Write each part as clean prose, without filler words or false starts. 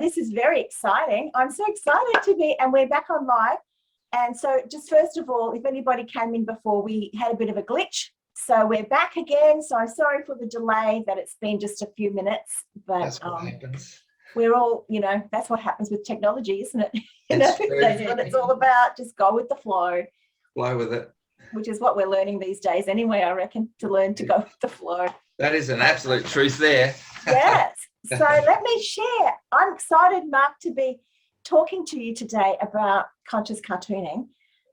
this is very exciting. I'm so excited to be, and we're back on live. And so just first of all, if anybody came in before, we had a bit of a glitch. So we're back again. So I'm sorry for the delay, that it's been just a few minutes, but that's what happens. We're all, that's what happens with technology, isn't it? That's what it's all about. Just go with the flow. Flow with it. Which is what we're learning these days anyway, I reckon, to learn to go with the flow. That is an absolute truth there. Yes. So let me share. I'm excited, Mark, to be talking to you today about conscious cartooning.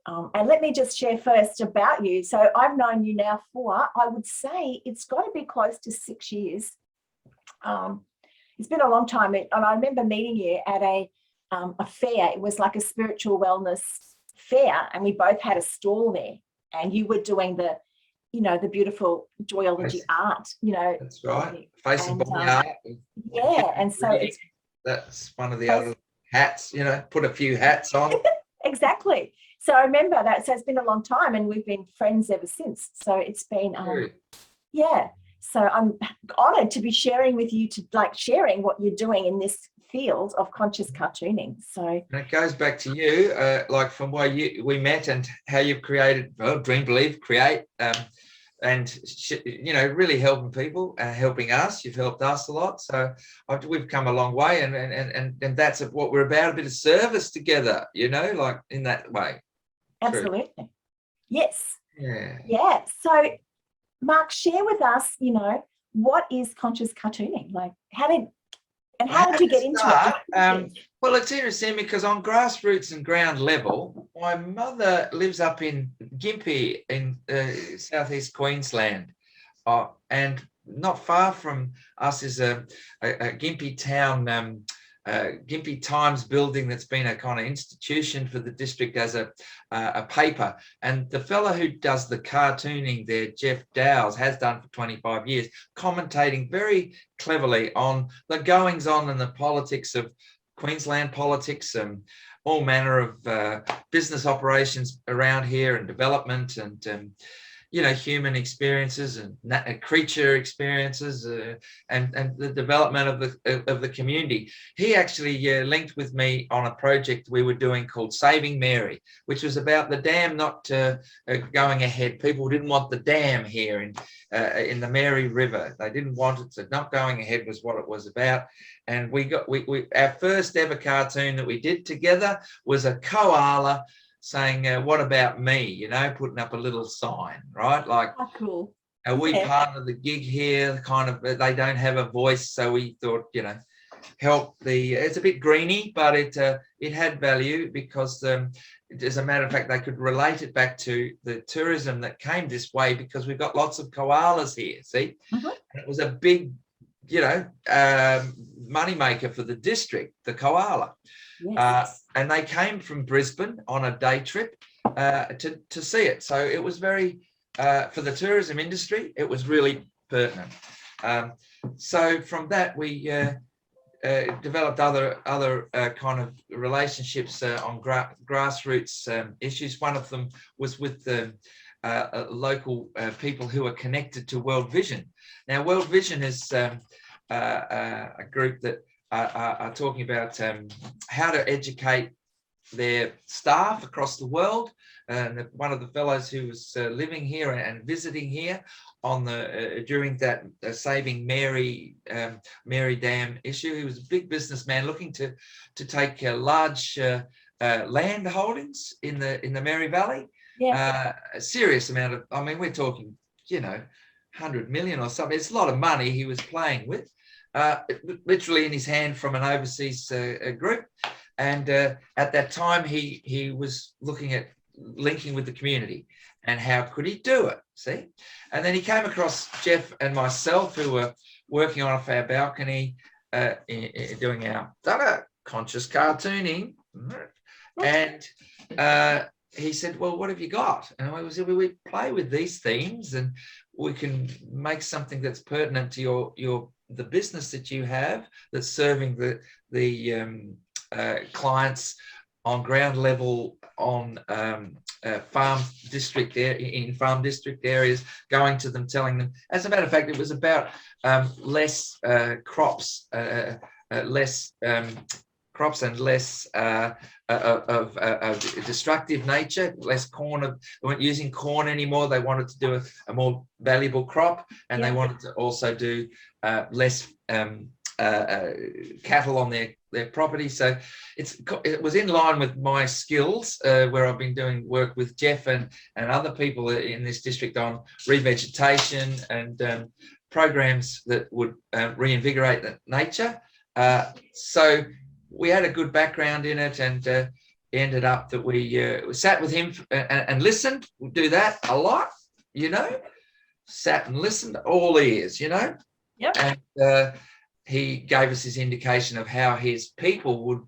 And let me just share first about you. So I've known you now for, I would say it's got to be close to 6 years. It's been a long time. And I remember meeting you at a fair. It was like a spiritual wellness fair, and we both had a stall there. And you were doing the beautiful joyology art, That's right. Face and body art. Yeah. And so that's one of the other hats, put a few hats on. Exactly. So I remember that. So it's been a long time, and we've been friends ever since. So it's been, So I'm honored to be sharing with you, sharing what you're doing in this field of conscious cartooning. So and it goes back to you, from where we met and how you've created, Dream, Believe, Create, and really helping people, helping us. You've helped us a lot, so we've come a long way, and that's what we're about, a bit of service together, in that way. Absolutely. True. Yes. Yeah. So Mark, share with us, what is conscious cartooning? How did you get into it? Well, it's interesting because on grassroots and ground level, my mother lives up in Gympie in southeast Queensland, and not far from us is a Gympie town, Gympie Times building that's been a kind of institution for the district as a paper. And the fellow who does the cartooning there, Jeff Douwes, has done for 25 years, commentating very cleverly on the goings on and the politics of Queensland politics and all manner of business operations around here and development and human experiences and creature experiences and the development of the community. He actually linked with me on a project we were doing called Saving Mary, which was about the dam not going ahead. People didn't want the dam here in the Mary River. They didn't want it, so not going ahead was what it was about. And our first ever cartoon that we did together was a koala saying, what about me? Putting up a little sign, right? Cool. Are we part of the gig here? Kind of, they don't have a voice. So we thought, help it's a bit greeny, but it had value because as a matter of fact, they could relate it back to the tourism that came this way because we've got lots of koalas here, see? Mm-hmm. And it was a big, money maker for the district, the koala. Yes. And they came from Brisbane on a day trip to see it. So it was very, for the tourism industry, it was really pertinent. So from that, we developed other kind of relationships on grassroots issues. One of them was with the local people who are connected to World Vision. Now, World Vision is a group that are talking about how to educate their staff across the world. And one of the fellows who was living here and visiting here on during that Saving Mary Dam issue, he was a big businessman looking to take large land holdings in the Mary Valley. Yeah. A serious amount of, we're talking, 100 million or something. It's a lot of money he was playing with. Literally in his hand from an overseas group, and at that time he was looking at linking with the community and how could he do it, see? And then he came across Jeff and myself, who were working off our balcony doing our conscious cartooning, and he said, well, what have you got? And I said, we play with these themes and we can make something that's pertinent to the business that you have that's serving the clients on ground level on farm district areas, going to them, telling them. As a matter of fact, it was about less crops less crops and less of destructive nature, less corn. They weren't using corn anymore. They wanted to do a more valuable crop, and they wanted to also do less cattle on their property. So it was in line with my skills, where I've been doing work with Jeff and other people in this district on revegetation and programs that would reinvigorate the nature. So we had a good background in it, and ended up that we sat with him and listened. We do that a lot, sat and listened, all ears, Yep. And he gave us his indication of how his people would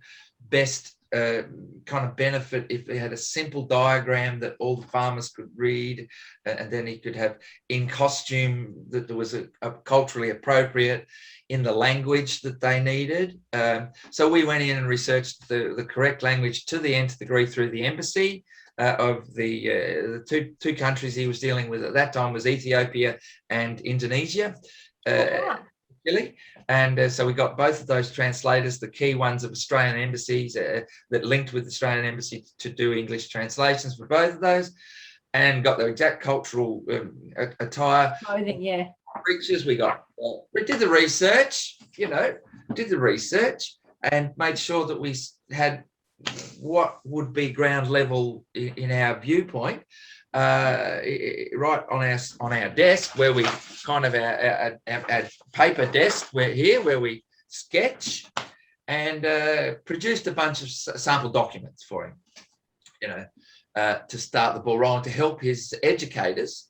best kind of benefit if they had a simple diagram that all the farmers could read, and then he could have in costume that there was a culturally appropriate in the language that they needed. So we went in and researched the correct language to the nth degree through the embassy of the two countries he was dealing with at that time was Ethiopia and Indonesia. Chile. And so we got both of those translators, the key ones of Australian embassies that linked with the Australian embassy to do English translations for both of those, and got the exact cultural attire. Clothing, yeah. Pictures we got. We did the research, and made sure that we had what would be ground level in our viewpoint, right on our desk, where we kind of our paper desk where we sketch, and produced a bunch of sample documents for him, to start the ball rolling, to help his educators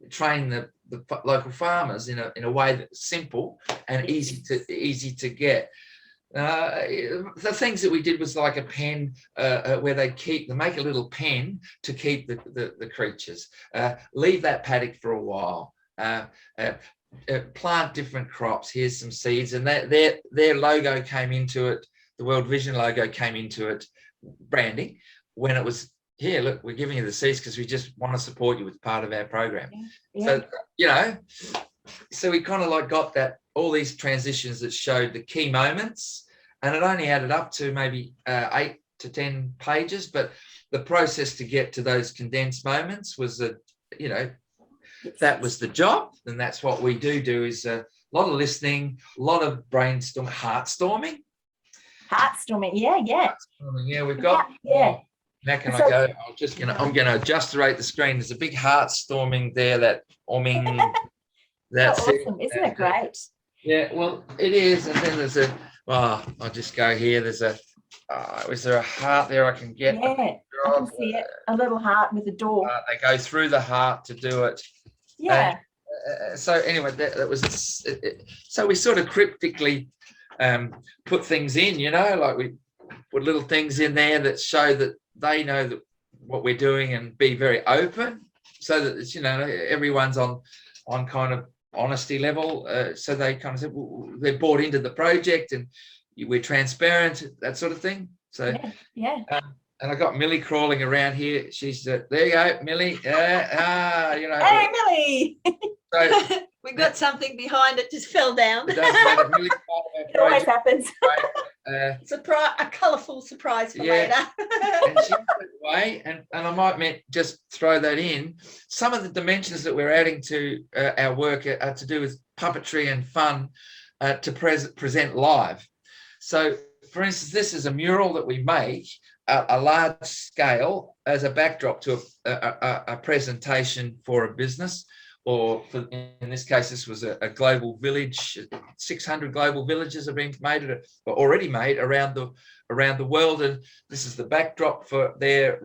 train the local farmers in a way that's simple and easy to get. The things that we did was like a pen where they make a little pen to keep the creatures, leave that paddock for a while, plant different crops. Here's some seeds, and their logo came into it. The World Vision logo came into it, branding, when it was, here, look, we're giving you the seeds because we just want to support you with part of our program. So so we kind of like got that, all these transitions that showed the key moments, and it only added up to maybe 8 to 10 pages, but the process to get to those condensed moments was that was the job. And that's what we do is a lot of listening, a lot of brainstorming, heartstorming, we've got now can I go? I'm going to adjust the rate the screen. There's a big heartstorming there, that oming. That's awesome, isn't it great? Yeah, well, it is. And then there's I'll just go here. There's is there a heart there I can get? Yeah, I can see it. A little heart with a door. They go through the heart to do it. Yeah. And, so anyway, that was so we sort of cryptically put things in, like we put little things in there that show that they know that what we're doing, and be very open, so that it's, everyone's on kind of honesty level, so they kind of said, well, they're bought into the project, and we're transparent, that sort of thing. So and I got Millie crawling around here. She's there you go, Millie. Hey, Millie. So, we got something behind it, just fell down. It does matter. Millie's part of our It always happens. A colourful surprise for later. And she went away, and I might just throw that in. Some of the dimensions that we're adding to our work are to do with puppetry and fun to present live. So, for instance, this is a mural that we make a large scale as a backdrop to a presentation for a business, or in this case, this was a global village. 600 global villages are being made, or already made around the world, and this is the backdrop for their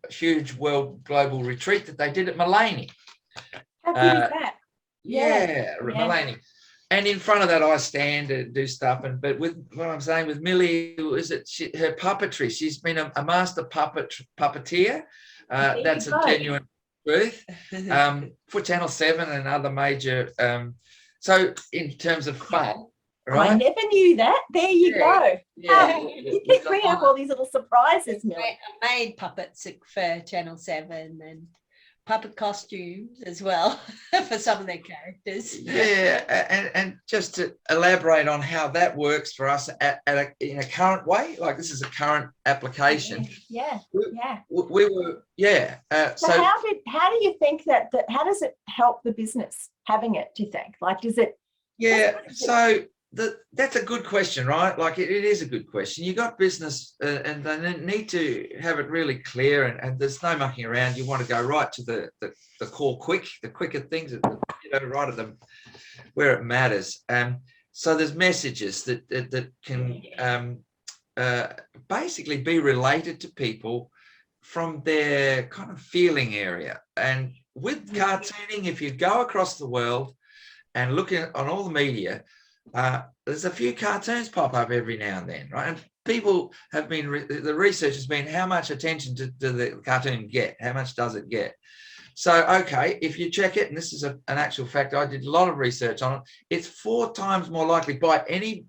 huge global retreat that they did at Mullaney. How good is that? Mullaney. And in front of that, I stand and do stuff. But with what I'm saying with Millie, is her puppetry? She's been a master puppeteer. That's a genuine truth. For Channel 7 and other major. So in terms of fun, right? I never knew that. There you go. Yeah. You keep bringing up all these little surprises, Millie. I made puppets for Channel 7, and puppet costumes as well for some of their characters. Yeah, and just to elaborate on how that works for us in a current way, like this is a current application. Yeah. We were, So how do you think that how does it help the business having it, do you think? Like, does it? Yeah, so that's a good question, right? Like it is a good question. You got business and they need to have it really clear, and there's no mucking around. You want to go right to the core the quicker things, right at them where it matters. So there's messages that can basically be related to people from their kind of feeling area. And with cartooning, if you go across the world and look on all the media, there's a few cartoons pop up every now and then, right? And people have been, the research has been, how much attention do the cartoon get? How much does it get? So, okay, if you check it, and this is an actual fact, I did a lot of research on it, it's 4 times more likely by any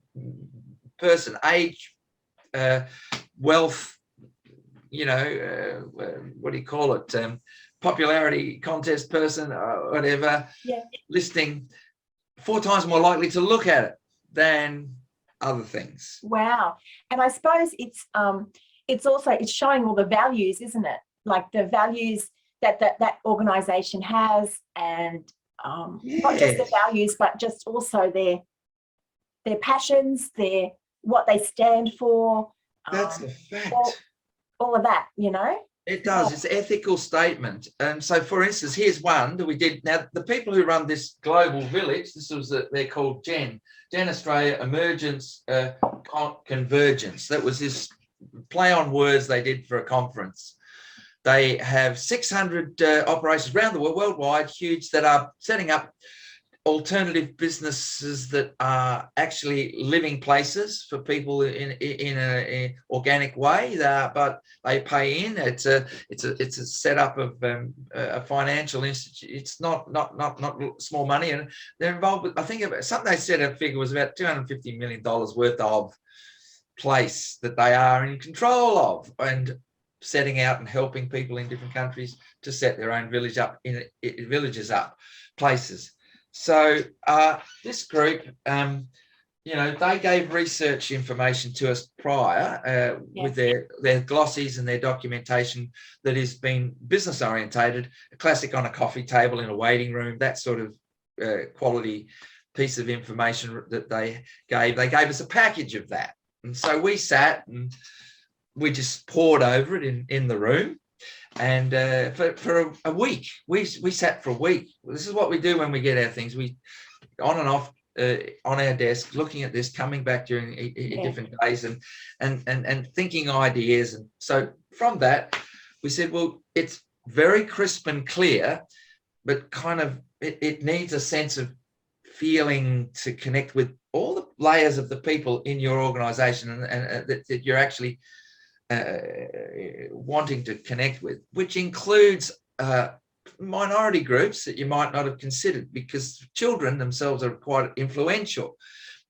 person, age, wealth, what do you call it? Popularity contest person, or whatever, listing, 4 times more likely to look at it than other things. Wow. And I suppose it's showing all the values, isn't it? Like the values that organization has, and not just the values, but just also their passions, what they stand for. That's a fact. All of that, It does. It's an ethical statement. And so, for instance, here's one that we did. Now, the people who run this global village, they're called Gen Australia Emergence Convergence. That was this play on words they did for a conference. They have 600 operations around the world, worldwide, huge, that are setting up alternative businesses that are actually living places for people in an organic way, but they pay in. It's a setup of a financial institute. It's not small money, and they're involved with, I think something they said a figure was about $250 million worth of place that they are in control of, and setting out and helping people in different countries to set their own villages up, places. So this group, they gave research information to us prior with their glossies and their documentation that has been business orientated, a classic on a coffee table in a waiting room, that sort of quality piece of information that they gave. They gave us a package of that. And so we sat and we just poured over it in the room. And for a week, we sat for a week. This is what we do when we get our things. We on and off on our desk, looking at this, coming back during different days, and thinking ideas. And so from that, we said, well, it's very crisp and clear, but kind of it needs a sense of feeling to connect with all the layers of the people in your organization, and that you're actually wanting to connect with, which includes minority groups that you might not have considered, because children themselves are quite influential.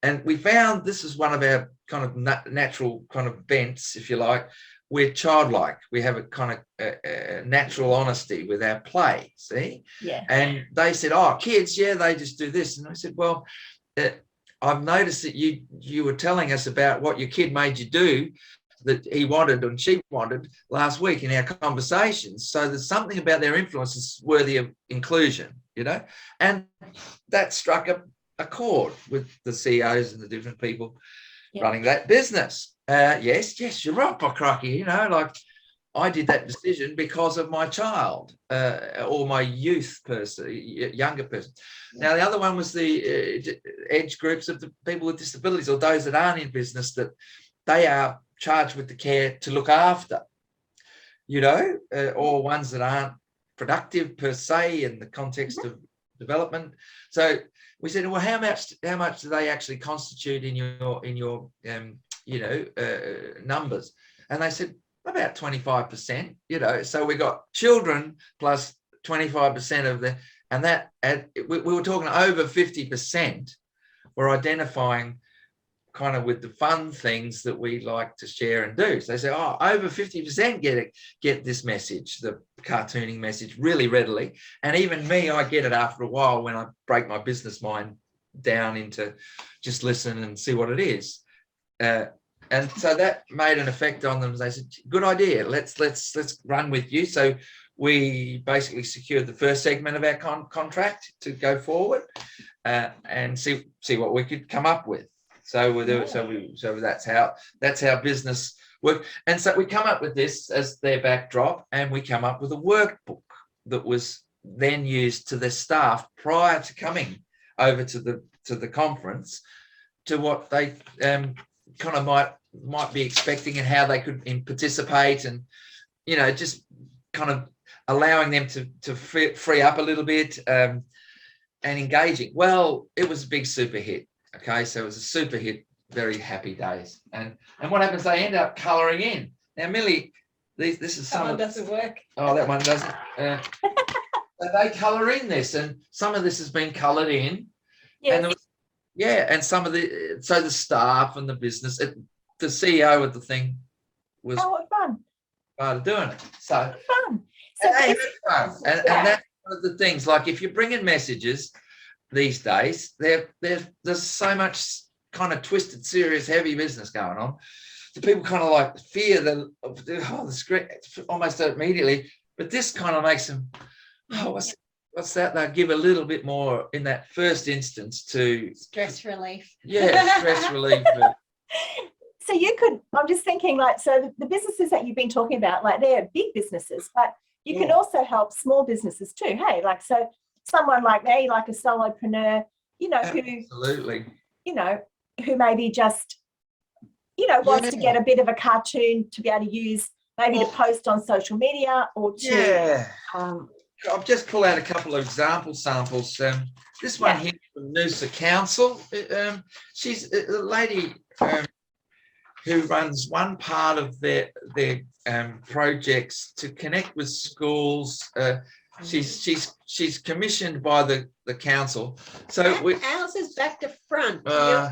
And we found this is one of our kind of natural kind of bents, if you like. We're childlike. We have a kind of natural honesty with our play, see? Yeah. And they said, oh, kids, they just do this. And I said, well, I've noticed that you were telling us about what your kid made you do, that he wanted and she wanted last week in our conversations. So there's something about their influence is worthy of inclusion, and that struck a chord with the CEOs and the different people running that business. Yes, you're right, by crikey, like I did that decision because of my child or my youth person, younger person. Now, the other one was the edge groups of the people with disabilities, or those that aren't in business, that they are charged with the care to look after, or ones that aren't productive per se in the context of development. So we said, well, how much do they actually constitute in your numbers? And they said about 25%. So we got children plus 25% of the, and that we were talking over 50% were identifying kind of with the fun things that we like to share and do. So they say, oh, over 50% get this message, the cartooning message, really readily. And even me, I get it after a while when I break my business mind down into just listen and see what it is. And so that made an effect on them. They said, good idea, let's run with you. So we basically secured the first segment of our contract to go forward and see what we could come up with. So that's how business works. And so we come up with this as their backdrop, and we come up with a workbook that was then used to the staff prior to coming over to the conference, to what they kind of might be expecting and how they could participate, and just kind of allowing them to free up a little bit and engaging. Well, it was a big super hit. Okay, so it was a super hit, very happy days. And what happens? They end up colouring in. Now, Millie, this is some. That one doesn't work. Oh, that one doesn't. So they colour in this, and some of this has been coloured in. Yes. And and some of the staff and the business, the CEO of the thing was fun. part of doing it. So Fun. So fun. And that's one of the things. Like, if you're bringing messages these days, there's so much kind of twisted, serious, heavy business going on. So people kind of like fear the screen almost immediately. But this kind of makes them, what's that? They'll give a little bit more in that first instance to stress relief. Yeah, stress relief. So I'm just thinking, like, so the businesses that you've been talking about, like, they're big businesses, but you can also help small businesses too. Hey, like, so someone like me, like a solopreneur, Absolutely. who maybe just, wants to get a bit of a cartoon to be able to use, maybe to post on social media or to. I'll just pull out a couple of example samples. This one here from Noosa Council. She's a lady who runs one part of their projects to connect with schools. She's commissioned by the council. So ours is back to front.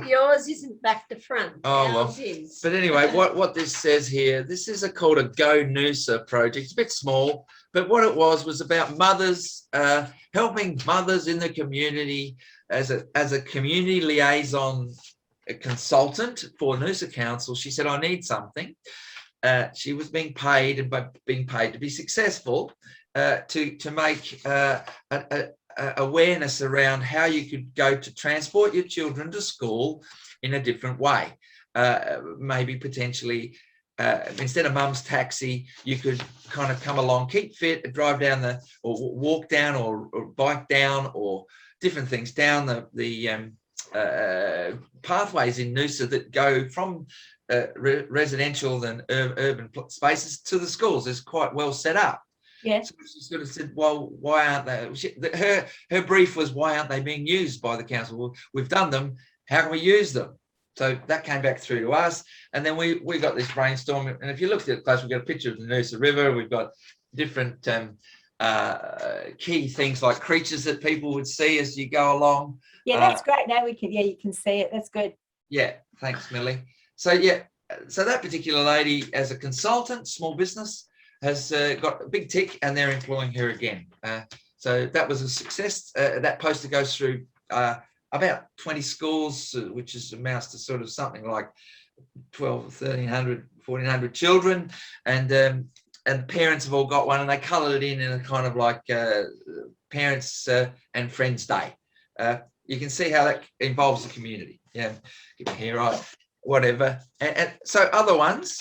Yours isn't back to front. Ours is. But anyway, what this says here, this is called a Go Noosa project. It's a bit small, but what it was about mothers, helping mothers in the community as a community liaison consultant for Noosa Council. She said, I need something. She was being paid to be successful, to make awareness around how you could go to transport your children to school in a different way. Maybe potentially, instead of mum's taxi, you could kind of come along, keep fit, drive down or walk down or bike down, or different things down the pathways in Noosa that go from residential and urban spaces to the schools. Is quite well set up. Yeah. So she sort of said, well, why aren't they? Her brief was, why aren't they being used by the council? Well, we've done them. How can we use them? So that came back through to us, and then we got this brainstorm. And if you looked at it close, we've got a picture of the Noosa River. We've got different key things like creatures that people would see as you go along. Yeah, that's great. Now you can see it. That's good. Yeah, thanks, Millie. So so that particular lady, as a consultant, small business, has got a big tick, and they're employing her again. So that was a success. That poster goes through about 20 schools, which amounts to sort of something like 1,300, 1,400 children, and parents have all got one, and they coloured it in a kind of like Parents and Friends Day. You can see how that involves the community. Yeah, get my hair right, whatever. And so other ones,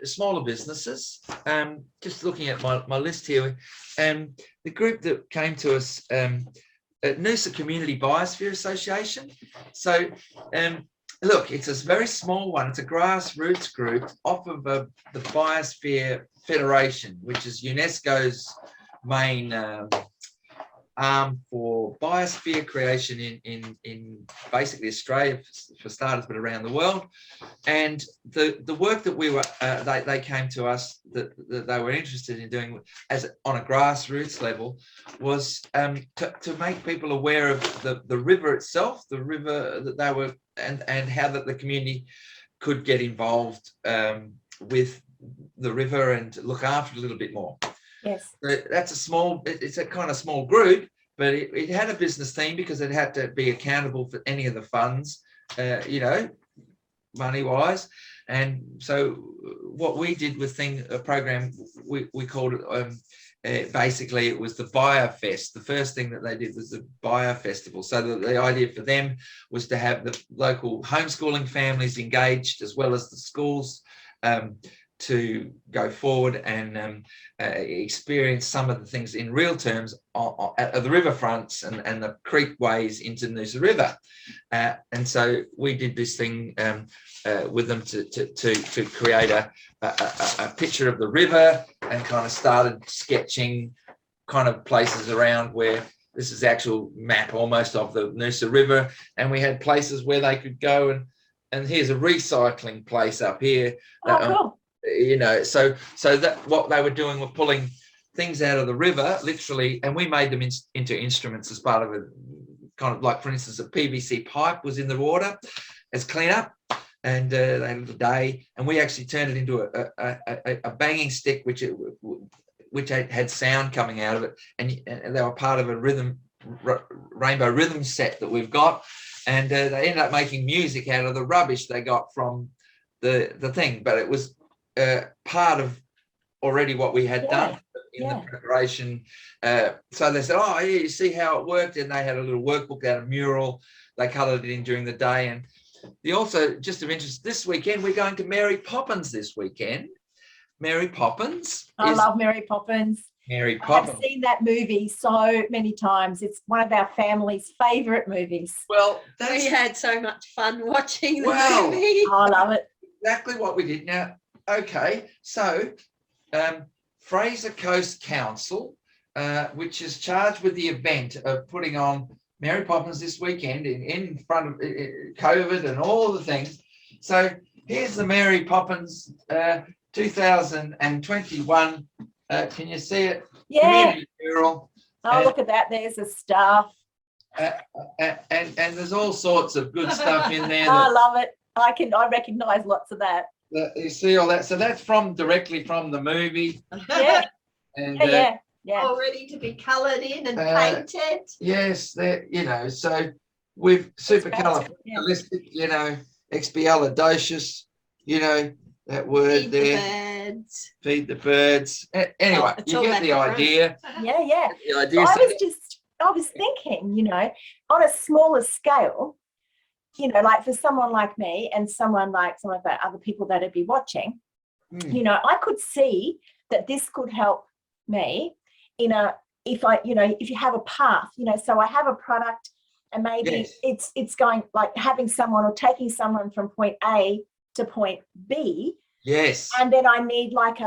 smaller businesses. Just looking at my list here, the group that came to us, Noosa Community Biosphere Association. So look, it's a very small one. It's a grassroots group off of the Biosphere Federation, which is UNESCO's main for biosphere creation in basically Australia for starters, but around the world. And the work that we were, they came to us that they were interested in doing as on a grassroots level was to make people aware of the river itself, the river that they were, and how that the community could get involved with the river and look after it a little bit more. Yes. So it's a kind of small group, but it had a business theme because it had to be accountable for any of the funds, money wise. And so what we did with a program, we called it, basically it was the Buyer Fest. The first thing that they did was the Buyer Festival. So the idea for them was to have the local homeschooling families engaged as well as the schools to go forward and experience some of the things in real terms at the riverfronts and the creekways into Noosa River. And so we did this thing with them to create a picture of the river, and kind of started sketching kind of places around where this is actual map almost of the Noosa River. And we had places where they could go and here's a recycling place up here. Cool. So that what they were doing were pulling things out of the river, literally, and we made them into instruments as part of a kind of like, for instance, a PVC pipe was in the water as cleanup, and they had a day, and we actually turned it into a banging stick, which had sound coming out of it, and they were part of a rainbow rhythm set that we've got, and they ended up making music out of the rubbish they got from the thing, but it was part of already what we had done in the preparation. So they said, oh, yeah, you see how it worked? And they had a little workbook out, a mural. They coloured it in during the day. And also, just of interest, this weekend, we're going to Mary Poppins this weekend. Mary Poppins. I love Mary Poppins. Mary Poppins. I've seen that movie so many times. It's one of our family's favourite movies. Well, we had so much fun watching the movie. I love it. Exactly what we did. Now, okay, so Fraser Coast Council, which is charged with the event of putting on Mary Poppins this weekend in front of COVID and all the things. So here's the Mary Poppins 2021. Can you see it? Yeah. Community mural. Look at that. There's a staff. And there's all sorts of good stuff in there. I love it. I recognise lots of that. You see all that. So that's directly from the movie. Yeah. And yeah. All ready to be coloured in and painted. Yes, so we've super colourful-listic, expialidocious, that word Feed there. The birds. Feed the birds. Anyway, you get the idea. Yeah. The idea. I was thinking, on a smaller scale, like for someone like me and someone like some of the other people that would be watching, I could see that this could help me if you have a path, so I have a product and maybe it's going like having someone or taking someone from point A to point B. Yes. And then I need like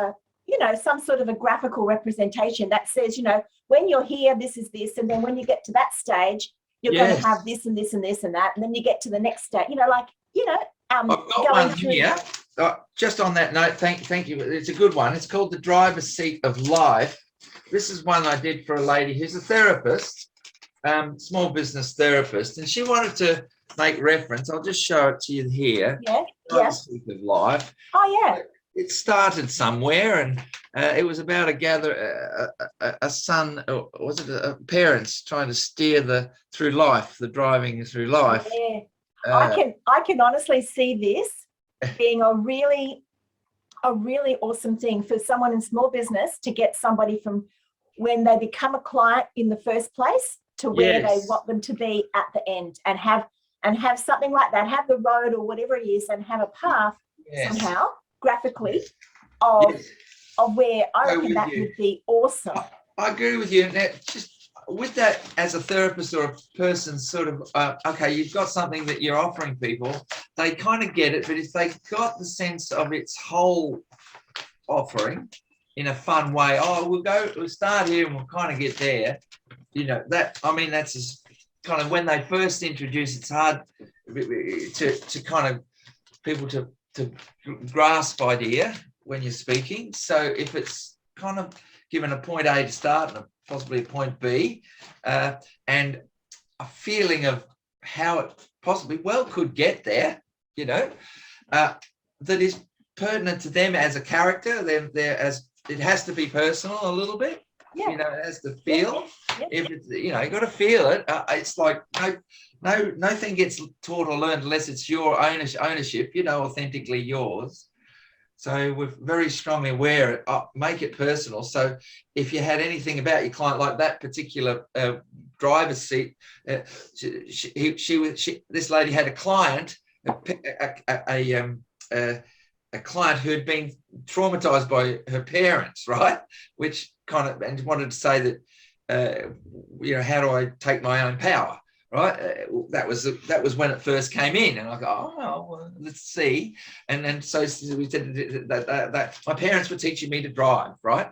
some sort of a graphical representation that says, when you're here, this is this. And then when you get to that stage, you're going to have this and this and this and that. And then you get to the next stage, I've got one here. Just on that note, thank you. It's a good one. It's called The Driver's Seat of Life. This is one I did for a lady who's a therapist, small business therapist, and she wanted to make reference. I'll just show it to you here. Driver's Seat of Life. Oh, yeah. It started somewhere, and it was about a son, or was it a parents trying to steer the driving through life. Yeah. I can honestly see this being a really awesome thing for someone in small business to get somebody from when they become a client in the first place to where they want them to be at the end, and have something like that, have the road or whatever it is, and have a path somehow graphically of where I reckon that would be awesome. I agree with you. Now, just with that, as a therapist or a person, sort of, okay, you've got something that you're offering people, they kind of get it, but if they got the sense of its whole offering in a fun way, we'll start here and we'll kind of get there, that's kind of when they first introduce, it's hard to kind of people to to grasp idea when you're speaking. So if it's kind of given a point A to start and possibly a point B, and a feeling of how it possibly could get there, that is pertinent to them as a character. They're as it has to be personal a little bit. Yeah. It has to feel. Yeah. If it's, you got to feel it. It's like nothing gets taught or learned unless it's your ownership. Authentically yours. So we're very strongly aware. Make it personal. So if you had anything about your client, like that particular driver's seat, this lady had a client, a client who'd been traumatized by her parents, right? Which kind of, and wanted to say that, how do I take my own power, right? That was when it first came in, and I go, well, let's see. And then so we said that my parents were teaching me to drive, right?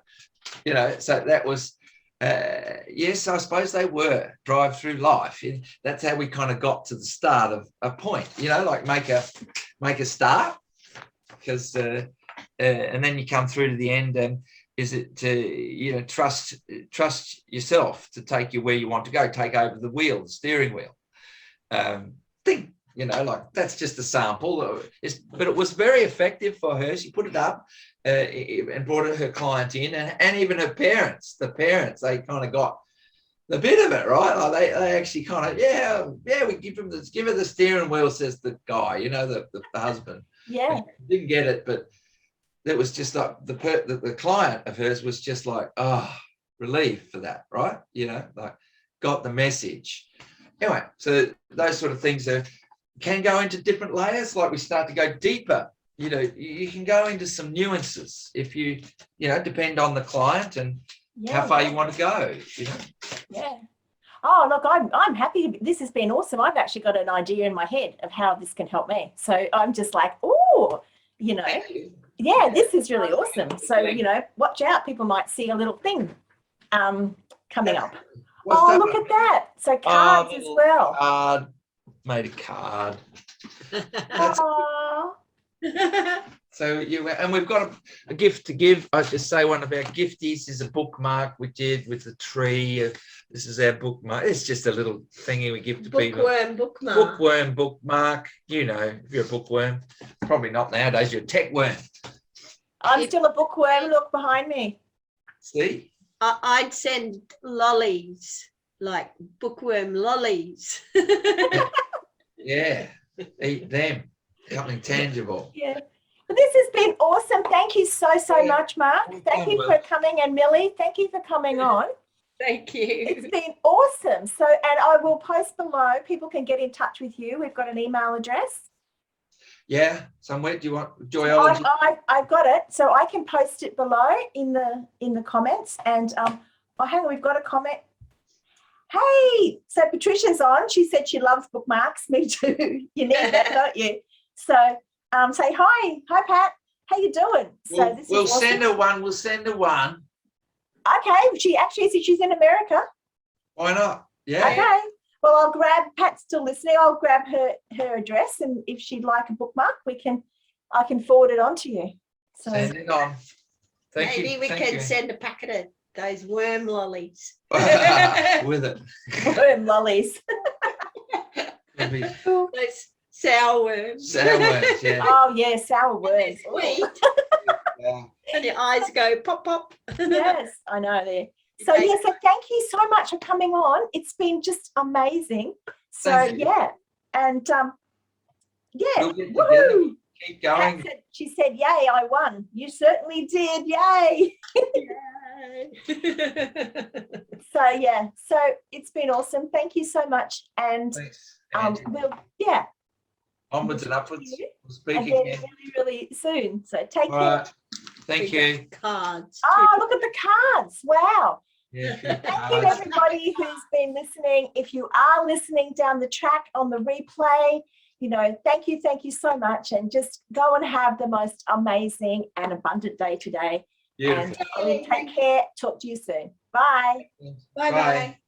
So that was, yes, I suppose they were drive through life. That's how we kind of got to the start of a point, like make a start. Because and then you come through to the end, and is it to trust yourself to take you where you want to go, take over the steering wheel. Like that's just a sample. But it was very effective for her. She put it up and brought her client in, and even her parents. The parents, they kind of got the bit of it, right? Like they actually kind of we give her the steering wheel, says the guy, the husband. Yeah. Didn't get it, but it was just like the client of hers was just like, relief for that, right? Like got the message. Anyway, so those sort of things can go into different layers. Like we start to go deeper. You can go into some nuances if you depend on the client and how far you want to go. Yeah. Oh, look, I'm happy. This has been awesome. I've actually got an idea in my head of how this can help me. So I'm just like, yeah, this is really awesome. So, watch out. People might see a little thing coming up. Look at that. So cards as well. Card. Made a card. So and we've got a gift to give. I just say one of our gifties is a bookmark we did with the tree. This is our bookmark. It's just a little thingy we give to people. Bookworm bookmark. If you're a bookworm, probably not nowadays. You're a tech worm. I'm still a bookworm. Look behind me. See? I'd send lollies, like bookworm lollies. Yeah, eat them. Something tangible. Yeah. Well, this has been awesome. Thank you so much, Mark. Thank you for coming, and Millie, thank you for coming on. Thank you. It's been awesome. So, and I will post below. People can get in touch with you. We've got an email address. Yeah, somewhere. Do you want joyologist? I've got it, so I can post it below in the comments. And hang on, we've got a comment. Hey, so Patricia's on. She said she loves bookmarks. Me too. You need that, don't you? So say hi, Pat. How you doing? So we'll send her one. We'll send her one. Okay. She actually said she's in America. Why not? Yeah. Okay. Well, I'll grab. Pat's still listening. I'll grab her address, and if she'd like a bookmark, I can forward it on to you. So send it on. Thank you. Maybe we can send a packet of those worm lollies. With it. Worm lollies. Those sour worms. Sour worms, yeah. Oh, yeah, sour worms. Sweet. Yeah. And your eyes go pop, pop. Yes, I know there. So, so thank you so much for coming on. It's been just amazing. So, yeah. And, woohoo. Keep going. She said, yay, I won. You certainly did. Yay. So, yeah. So, it's been awesome. Thank you so much. And onwards and upwards. We'll speak again really soon. So, take care. Thank you. Cards. Oh, look at the cards. Wow. Yeah, thank you, everybody who's been listening. If you are listening down the track on the replay, thank you so much. And just go and have the most amazing and abundant day today. Beautiful. And take care. Talk to you soon. Bye. Bye-bye.